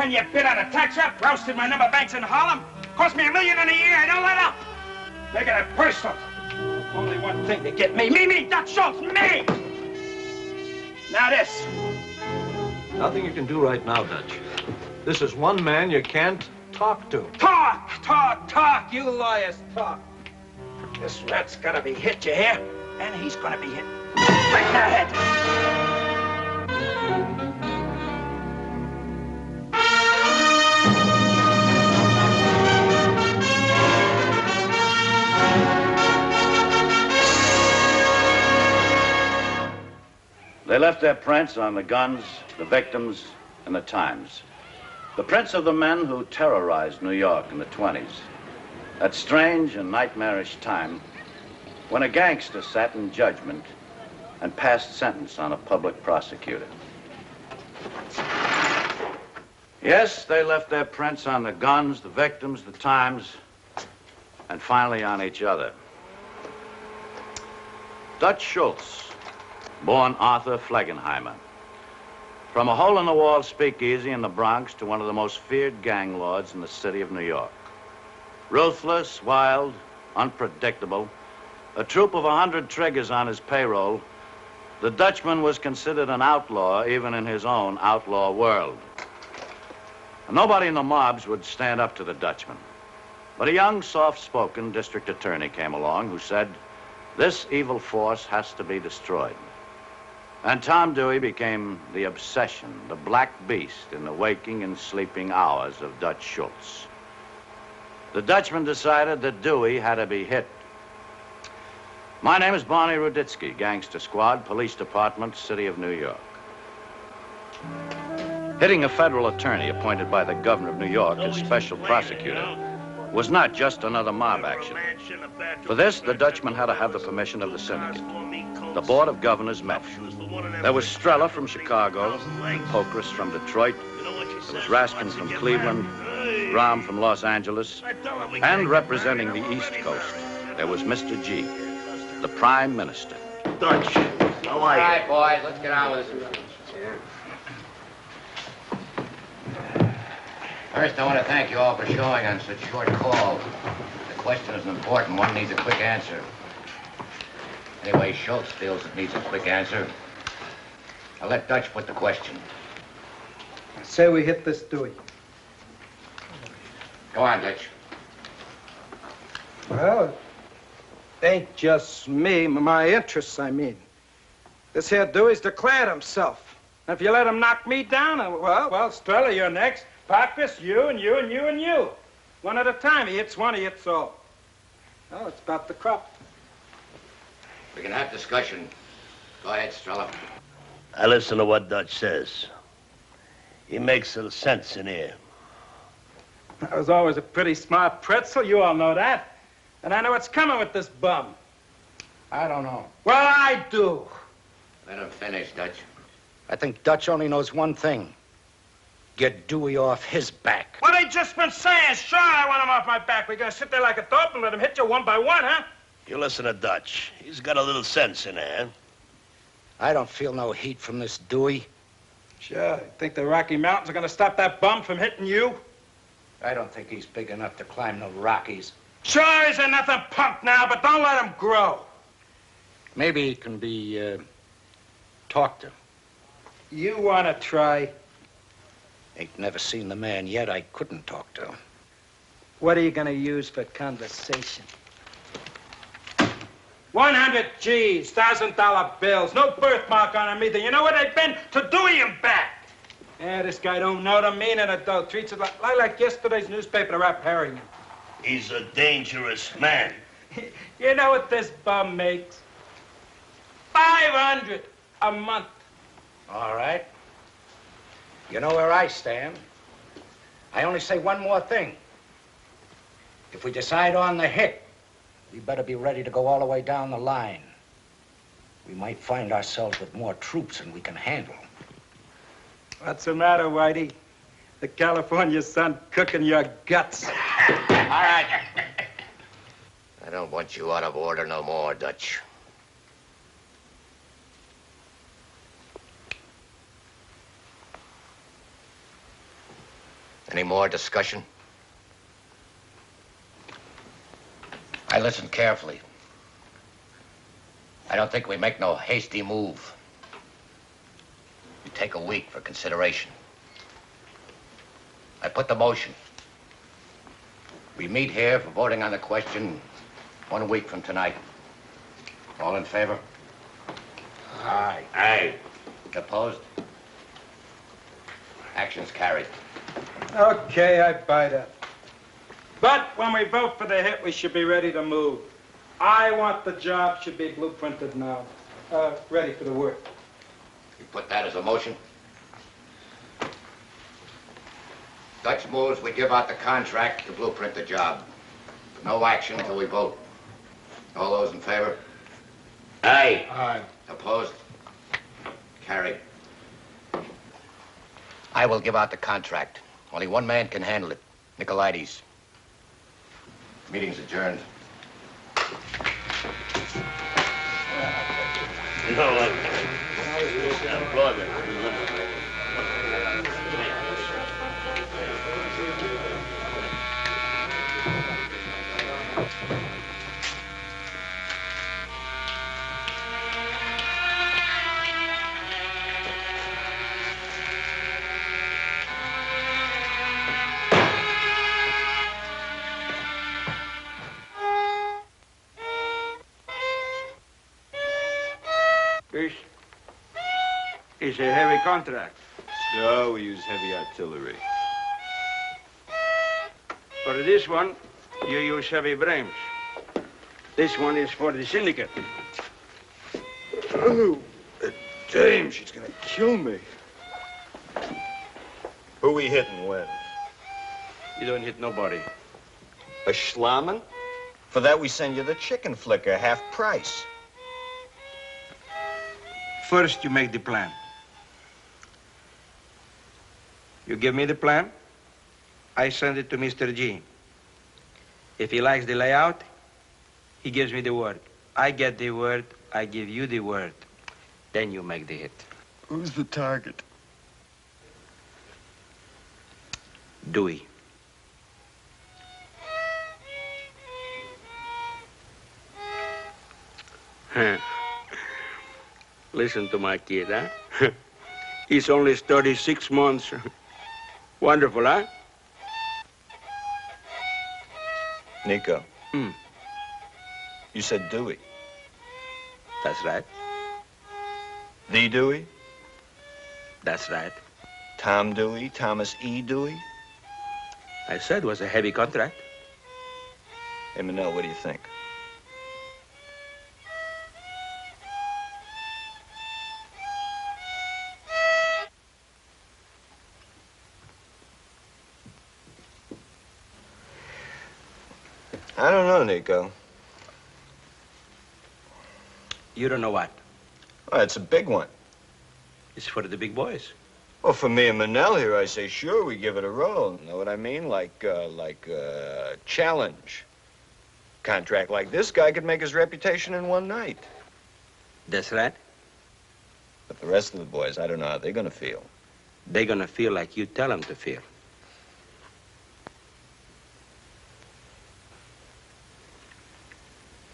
then you bid on a tax up, roasted my number banks in Harlem. Cost me $1 million in a year. I don't let up. Making it personal. Only one thing to get me. Me, Dutch Schultz, me! Now this. Nothing you can do right now, Dutch. This is one man you can't talk to. Talk! You lawyers, talk. This rat's gonna be hit, you hear? And he's gonna be hit right in the head. They left their prints on the guns, the victims, and the times. The prints of the men who terrorized New York in the 20s. That strange and nightmarish time when a gangster sat in judgment and passed sentence on a public prosecutor. Yes, they left their prints on the guns, the victims, the times, and finally on each other. Dutch Schultz, born Arthur Flegenheimer. From a hole-in-the-wall speakeasy in the Bronx to one of the most feared gang lords in the city of New York. Ruthless, wild, unpredictable, a troop of 100 triggers on his payroll, the Dutchman was considered an outlaw even in his own outlaw world. And nobody in the mobs would stand up to the Dutchman. But a young, soft-spoken district attorney came along who said, this evil force has to be destroyed. And Tom Dewey became the obsession, the black beast in the waking and sleeping hours of Dutch Schultz. The Dutchman decided that Dewey had to be hit. My name is Barney Ruditsky, Gangster Squad, Police Department, City of New York. Hitting a federal attorney appointed by the governor of New York as special prosecutor was not just another mob action. For this, the Dutchman had to have the permission of the syndicate. The Board of Governors met. There was Strella from Chicago, Pocris from Detroit, there was Raskin from Cleveland, Rahm from Los Angeles, and representing the East Coast, there was Mr. G, the Prime Minister. Dutch, how are you? All right, boys, let's get on with this. First, I want to thank you all for showing on such short call. The question is an important one, needs a quick answer. Anyway, Schultz feels it needs a quick answer. I'll let Dutch put the question. I say we hit this Dewey. Go on, Dutch. Well, it ain't just me, my interests, I mean. This here Dewey's declared himself. And if you let him knock me down, well, Strella, you're next. Pocris, you, and you, and you, and you. One at a time. He hits one, he hits all. Well, it's about the crop. We can have discussion. Go ahead, Strella. I listen to what Dutch says. He makes little sense in here. I was always a pretty smart pretzel, you all know that. And I know what's coming with this bum. I don't know. Well, I do. Let him finish, Dutch. I think Dutch only knows one thing. Get Dewey off his back. What I just been saying, sure, I want him off my back. We're gonna sit there like a dope and let him hit you one by one, huh? You listen to Dutch. He's got a little sense in there. I don't feel no heat from this Dewey. Sure, you think the Rocky Mountains are gonna stop that bum from hitting you? I don't think he's big enough to climb no Rockies. Sure, he's a nothing punk now, but don't let him grow. Maybe he can be, talked to. You wanna try? Ain't never seen the man yet I couldn't talk to. What are you gonna use for conversation? 100 G's, $1,000 bills, no birthmark on them either. You know where they've been? To Dewey and back. Yeah, this guy don't know the meaning of dough. Treats it like yesterday's newspaper to wrap herring in. He's a dangerous man. You know what this bum makes? 500 a month. All right. You know where I stand. I only say one more thing. If we decide on the hit, we better be ready to go all the way down the line. We might find ourselves with more troops than we can handle. What's the matter, Whitey? The California sun cooking your guts. All right. I don't want you out of order no more, Dutch. Any more discussion? I listened carefully. I don't think we make no hasty move. We take a week for consideration. I put the motion. We meet here for voting on the question 1 week from tonight. All in favor? Aye. Aye. Opposed? Action's carried. Okay, I buy that. But when we vote for the hit, we should be ready to move. I want the job should be blueprinted now. Ready for the work. You put that as a motion? Dutch moves, we give out the contract to blueprint the job. No action until we vote. All those in favor? Aye. Aye. Opposed? Carried. I will give out the contract. Only one man can handle it. Nicolaides. Meeting's adjourned. This is a heavy contract. So we use heavy artillery. For this one, you use heavy brains. This one is for the syndicate. Oh, damn, she's gonna kill me. Who we hitting when? You don't hit nobody. A schlamming? For that, we send you the chicken flicker, half price. First, you make the plan. You give me the plan, I send it to Mr. G. If he likes the layout, he gives me the word. I get the word, I give you the word. Then you make the hit. Who's the target? Dewey. Listen to my kid, huh? He's only 36 months. Wonderful, huh? Nico. Hmm. You said Dewey. That's right. The Dewey? That's right. Tom Dewey? Thomas E. Dewey? I said it was a heavy contract. Hey, Manel, what do you think? I don't know, Nico. You don't know what? Oh, it's a big one. It's for the big boys. Well, for me and Manel here, I say, sure, we give it a roll. Know what I mean? Like challenge. Contract like this guy could make his reputation in one night. That's right. But the rest of the boys, I don't know how they're gonna feel. They're gonna feel like you tell them to feel.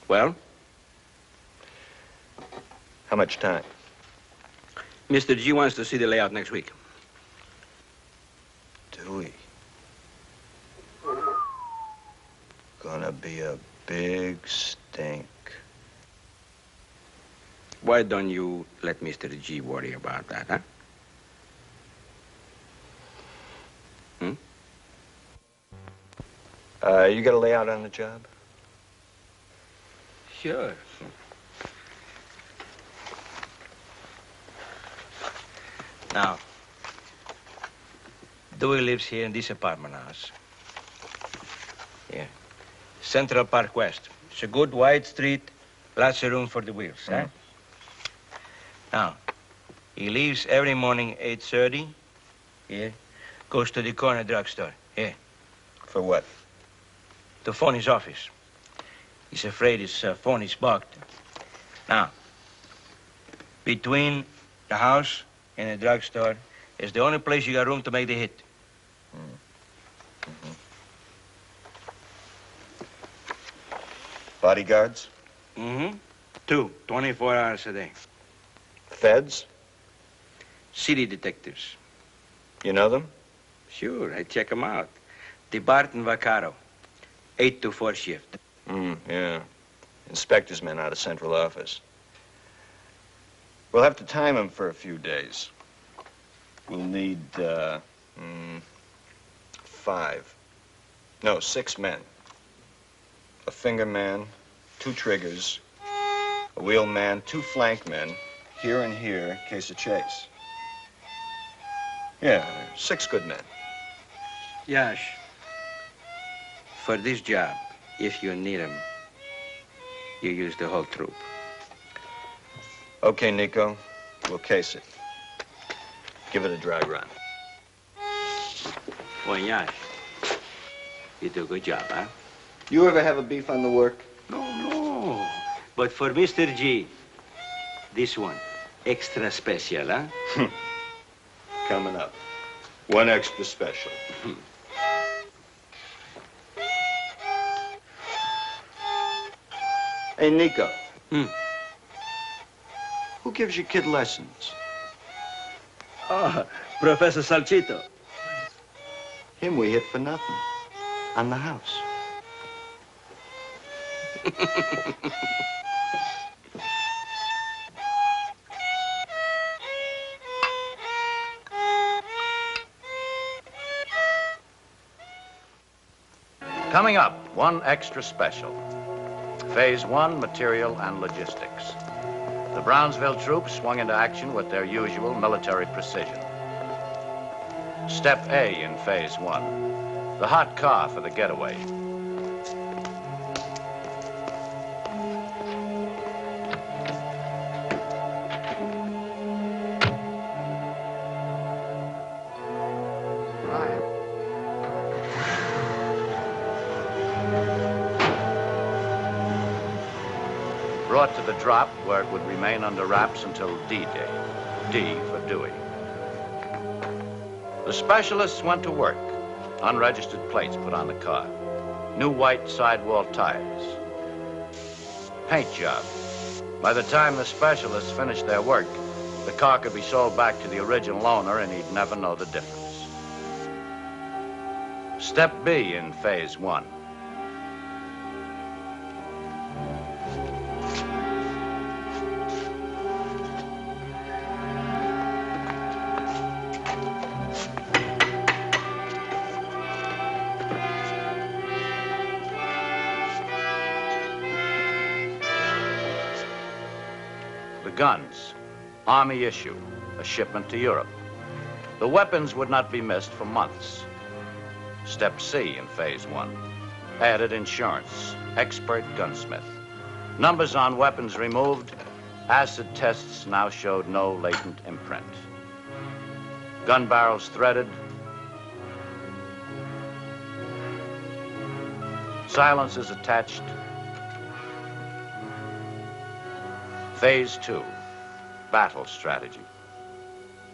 Well? How much time? Mr. G wants to see the layout next week. Dewey. Gonna be a big stink. Why don't you let Mr. G worry about that, huh? You got a layout on the job? Sure. Now, Dewey lives here in this apartment house. Here. Central Park West. It's a good wide street, lots of room for the wheels, huh? Now, he leaves every morning 8:30. Here. Goes to the corner drugstore. Here. For what? To phone his office. He's afraid his phone is bugged. Now, between the house and the drugstore is the only place you got room to make the hit. Bodyguards? Mm-hmm. 2, 24 hours a day. Feds? City detectives. You know them? Sure, I check them out. DeBart and Vaccaro. 8 to 4 shift. Yeah. Inspector's men out of central office. We'll have to time them for a few days. We'll need, 6 men. A finger man, 2 triggers, a wheel man, 2 flank men, here and here, in case of chase. Yeah, 6 good men. Yash, for this job, if you need them, you use the whole troop. Okay, Nico, we'll case it. Give it a dry run. Boy, Yash, you do a good job, huh? You ever have a beef on the work? No. But for Mr. G, this one, extra special, huh? Coming up. 1 extra special. Hey, Nico. Who gives your kid lessons? Oh, Professor Salchito. Him we hit for nothing. On the house. Coming up, 1 extra special. Phase 1, material and logistics. The Brownsville troops swung into action with their usual military precision. Step A in Phase 1, the hot car for the getaway. Brought to the drop where it would remain under wraps until D-Day. D for Dewey. The specialists went to work. Unregistered plates put on the car. New white sidewall tires. Paint job. By the time the specialists finished their work, the car could be sold back to the original owner and he'd never know the difference. Step B in Phase 1. Guns, Army issue, a shipment to Europe. The weapons would not be missed for months. Step C in Phase 1. Added insurance, expert gunsmith. Numbers on weapons removed. Acid tests now showed no latent imprint. Gun barrels threaded. Silencers attached. Phase 2, battle strategy.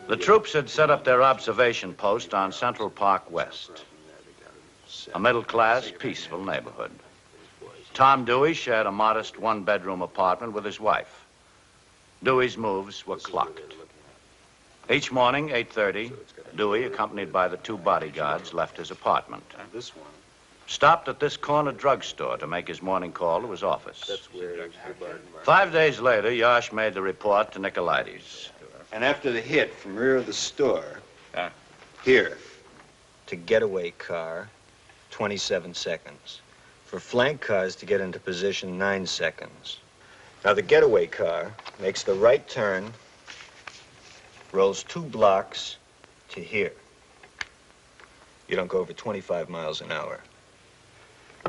The troops had set up their observation post on Central Park West, a middle-class, peaceful neighborhood. Tom Dewey shared a modest 1-bedroom apartment with his wife. Dewey's moves were clocked. Each morning, 8:30, Dewey, accompanied by the 2 bodyguards, left his apartment. Stopped at this corner drugstore to make his morning call to his office. 5 days later, Yash made the report to Nicolaides. And after the hit from rear of the store, here, to getaway car, 27 seconds. For flank cars to get into position, 9 seconds. Now the getaway car makes the right turn, rolls 2 blocks to here. You don't go over 25 miles an hour.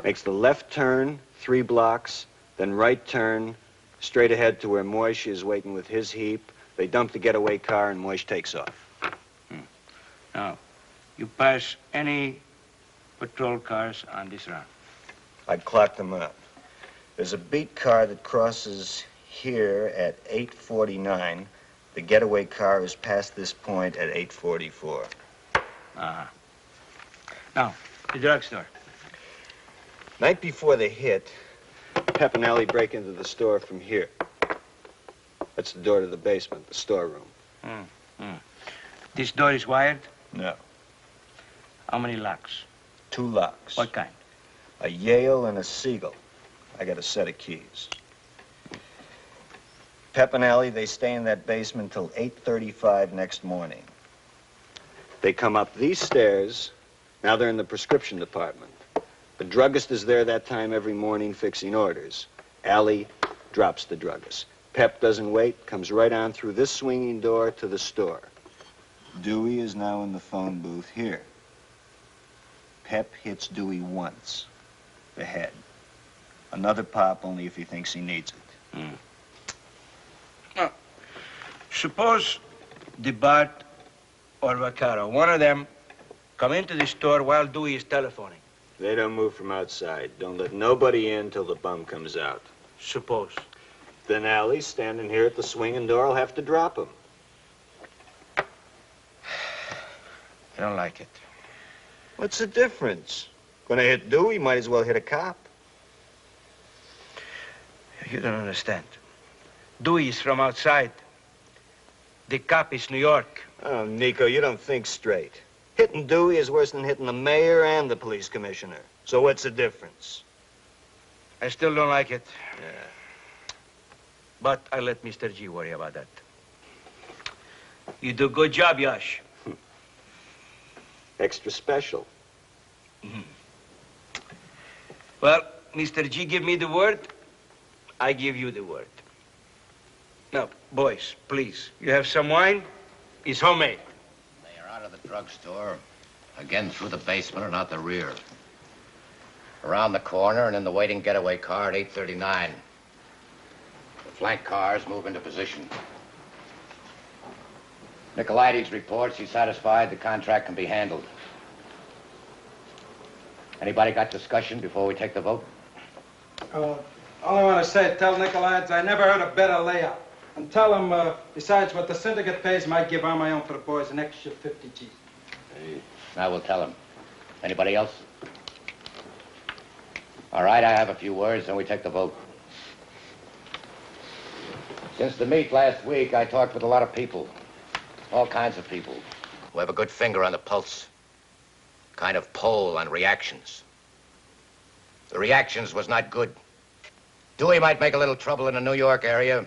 Makes the left turn, 3 blocks, then right turn, straight ahead to where Moish is waiting with his heap. They dump the getaway car and Moish takes off. Now, you pass any patrol cars on this route? I'd clock them up. There's a beat car that crosses here at 8:49. The getaway car is past this point at 8:44. Uh-huh. Now, the drugstore. Night before the hit, Pep and Allie break into the store from here. That's the door to the basement, the storeroom. This door is wired? No. How many locks? 2 locks. What kind? A Yale and a Seagull. I got a set of keys. Pep and Allie, they stay in that basement till 8:35 next morning. They come up these stairs. Now they're in the prescription department. The druggist is there that time every morning fixing orders. Allie drops the druggist. Pep doesn't wait, comes right on through this swinging door to the store. Dewey is now in the phone booth here. Pep hits Dewey once. The head. Another pop only if he thinks he needs it. Now, suppose DeBart or Vaccaro, one of them, come into the store while Dewey is telephoning. They don't move from outside. Don't let nobody in till the bum comes out. Suppose. Then Allie, standing here at the swinging door, will have to drop him. I don't like it. What's the difference? Gonna hit Dewey, might as well hit a cop. You don't understand. Dewey is from outside. The cop is New York. Oh, Nico, you don't think straight. Hitting Dewey is worse than hitting the mayor and the police commissioner. So what's the difference? I still don't like it. Yeah. But I let Mr. G worry about that. You do a good job, Yash. Extra special. Well, Mr. G give me the word, I give you the word. Now, boys, please, you have some wine? It's homemade. They are out of the drugstore, again through the basement and out the rear. Around the corner and in the waiting getaway car at 8:39. The flank cars move into position. Nicolaides reports he's satisfied the contract can be handled. Anybody got discussion before we take the vote? All I want to say, tell Nicolaides I never heard a better layout. And tell him, besides what the syndicate pays, I give on my own for the boys an extra 50 G's. Hey. I will tell him. Anybody else? All right, I have a few words, then we take the vote. Since the meet last week, I talked with a lot of people. All kinds of people who have a good finger on the pulse. Kind of poll on reactions. The reactions was not good. Dewey might make a little trouble in the New York area.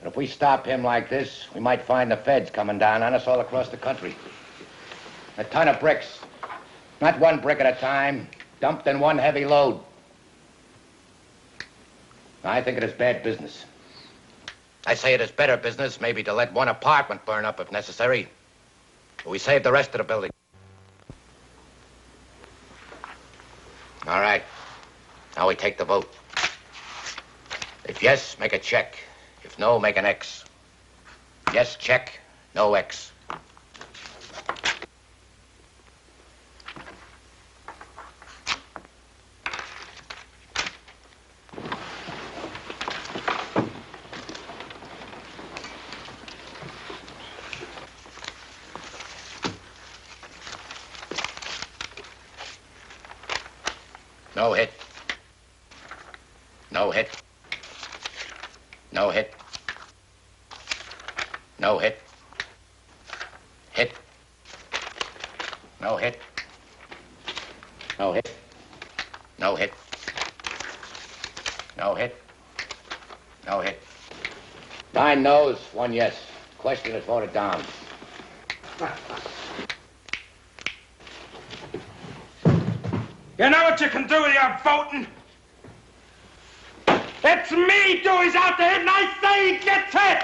But if we stop him like this, we might find the feds coming down on us all across the country. A ton of bricks. Not one brick at a time, dumped in one heavy load. I think it is bad business. I say it is better business, maybe to let one apartment burn up if necessary. But we save the rest of the building. All right. Now we take the vote. If yes, make a check. If no, make an X. Yes, check. No X. No hit. No hit. No hit. No hit. Hit. No hit. No hit. No hit. No hit. No hit. 9 no's, 1 yes. Question is voted down. You know what you can do with your voting? It's me, Dewey's out there, and I say he gets hit!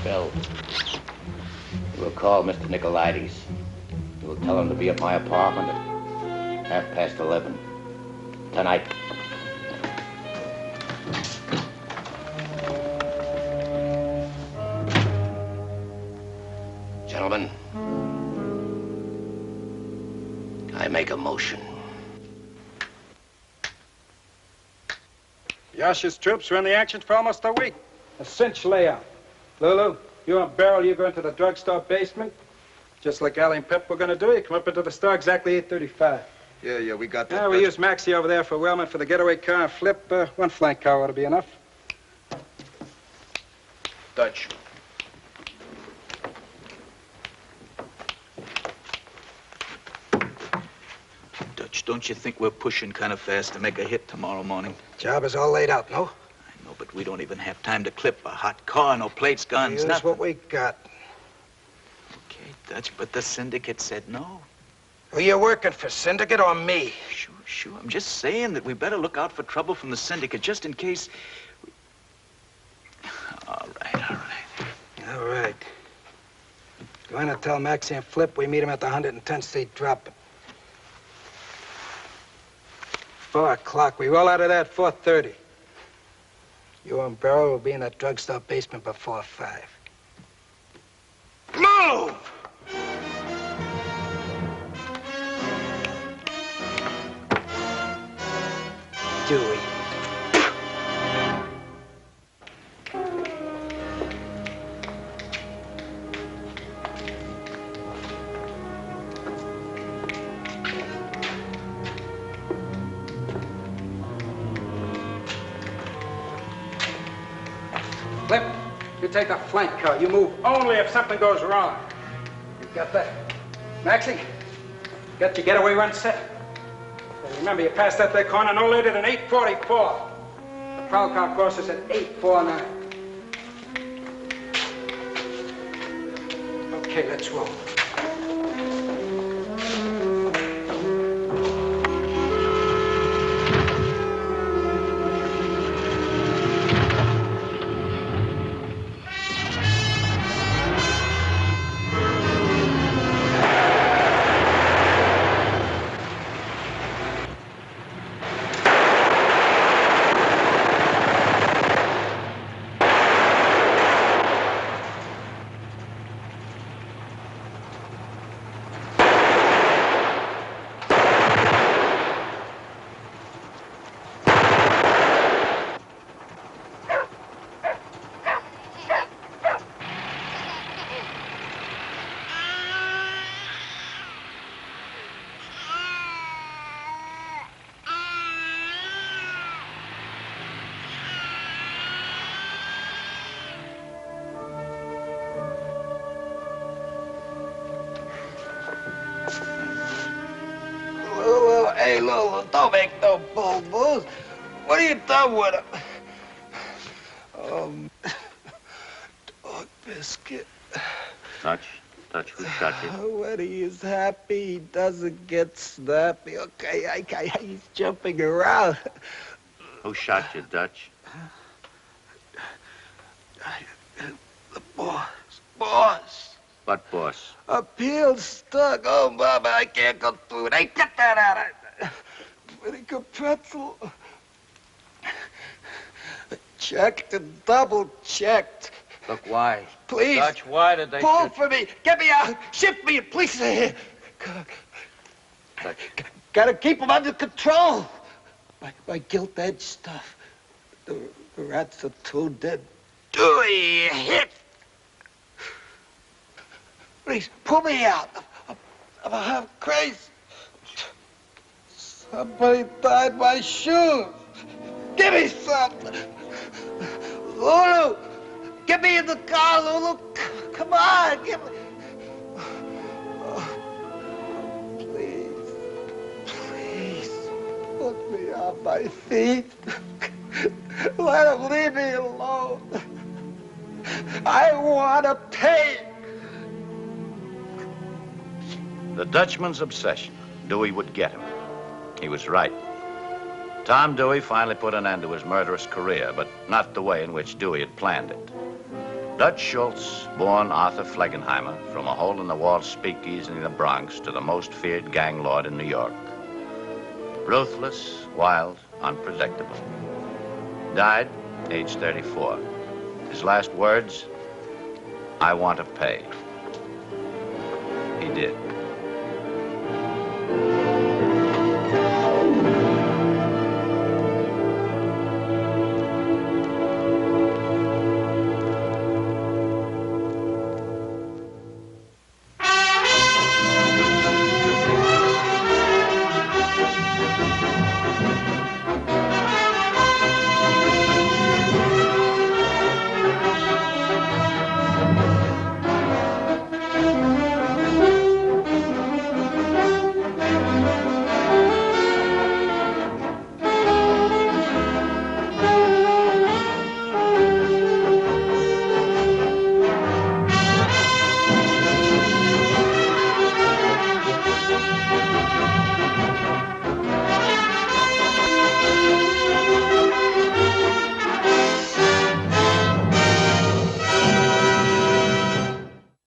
Bill, you will call Mr. Nicolaides. You will tell him to be at my apartment at 11:30 tonight. Gentlemen, I make a motion. Yash's troops were in the action for almost a week. A cinch layout. Lulu, You and Beryl, you go into the drugstore basement. Just like Allie and Pep were gonna do. You come up into the store exactly 8:35. Yeah, we got that. Yeah, we use Maxie over there for Wellman for the getaway car and Flip. One flank car ought to be enough. Dutch. Dutch, don't you think we're pushing kind of fast to make a hit tomorrow morning? Job is all laid out, no? I know, but we don't even have time to clip a hot car, no plates, guns, Here's nothing. what we got. Okay, Dutch, but the syndicate said no. Are you working for Syndicate or me? Sure. I'm just saying that we better look out for trouble from the syndicate, just in case. All right. All right. Go in and tell Maxie and Flip we meet him at the 110th Street drop. 4 o'clock. We roll out of there at 4:30. You and Beryl will be in that drugstore basement before 5. Move! Dewey. Flip, you take the flank car. You move only if something goes wrong. You got that? Maxie, got your getaway run set? Hey, remember, you passed that there corner no later than 8:44. The prowl car crosses at 8:49. Okay, let's roll. Hey, Lola, don't make no boo-boos. What are you done with him? Dog biscuit. Dutch, who shot you? When he is happy, he doesn't get snappy. Okay, he's jumping around. Who shot you, Dutch? The boss. What boss? Appeal stuck. Oh, Mama, I can't go through it. Hey, get that out of Pretty good pretzel. Checked and double-checked. Look, why? Please. Dutch, why did they Pull shoot for me. Get me out. Shift me, please. Dutch? Gotta keep him under control. My guilt-edged stuff. The rats are too dead. Dewey, hit. Please, pull me out. I'm half crazy. Somebody tied my shoes. Give me some. Lulu, get me in the car, Lulu. Come on, give me. Oh, please, put me on my feet. Let him leave me alone. I want to pay. The Dutchman's obsession. Dewey would get him. He was right. Tom Dewey finally put an end to his murderous career, but not the way in which Dewey had planned it. Dutch Schultz, born Arthur Flegenheimer, from a hole-in-the-wall speakeasy in the Bronx to the most feared gang lord in New York. Ruthless, wild, unpredictable. Died, age 34. His last words, I want to pay. He did.